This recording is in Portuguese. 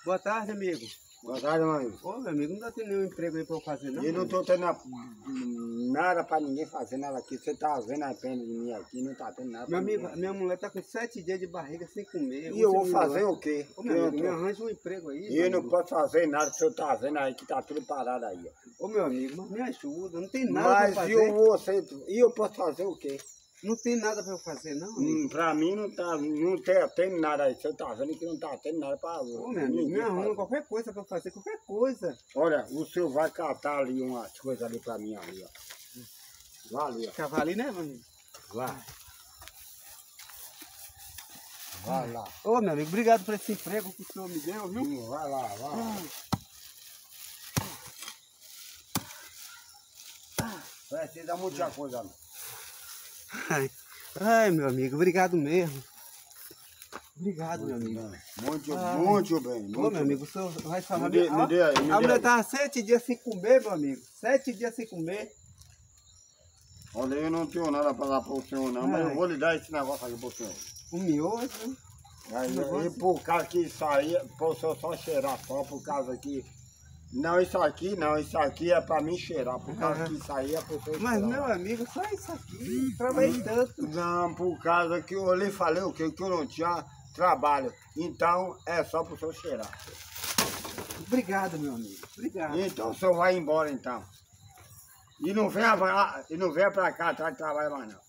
Boa tarde, amigo. Boa tarde, meu amigo. Ô, meu amigo, não tá tendo nenhum emprego aí pra eu fazer, não? Eu não tô tendo nada pra ninguém fazer nada aqui. Você tá vendo a pena de mim aqui, não tá tendo nada Meu pra amigo, ninguém. minha mulher tá com 7 dias de barriga sem comer. E eu vou fazer o quê? Ô, meu amigo, me arranja um emprego aí. Eu não posso fazer nada, o senhor tá vendo aí que tá tudo parado aí. Ó. Ô, meu amigo, mas me ajuda, não tem nada Mas pra fazer. e eu posso fazer o quê? Não tem nada pra eu fazer, não, amigo. Pra mim não tem nada aí. O senhor tá vendo que não tá tendo nada pra Ô, meu amigo, me arruma qualquer coisa pra eu fazer, qualquer coisa. Olha, o senhor vai catar ali umas coisas ali pra mim ali, ó. Vai ali, ó. Cavalinho, né, meu amigo? Vai. Vai lá. Ô, meu amigo, obrigado por esse emprego que o senhor me deu, viu? Vai lá, vai lá. Precisa muita coisa, não. Ai, meu amigo, obrigado mesmo. Obrigado, meu amigo. Muito bem. Ô, meu amigo, o senhor vai falar... Me dê aí. A mulher tava 7 dias sem comer, meu amigo. 7 dias sem comer. Olha, eu não tenho nada para dar para o senhor, não, mas eu vou lhe dar esse negócio aqui para o senhor. Um miojo, né? Aí, por causa que isso aí, para o senhor só cheirar só, por causa que... Não, isso aqui é para mim cheirar, por causa que isso aí é para o senhor Mas, cheirar. meu amigo, só isso aqui, trabalhei tanto. Não, por causa que eu lhe falei o quê? Que eu não tinha trabalho. Então, é só para o senhor cheirar. Obrigado, meu amigo, obrigado. Então, o senhor vai embora, então. E não venha para cá atrás de trabalho mais, não.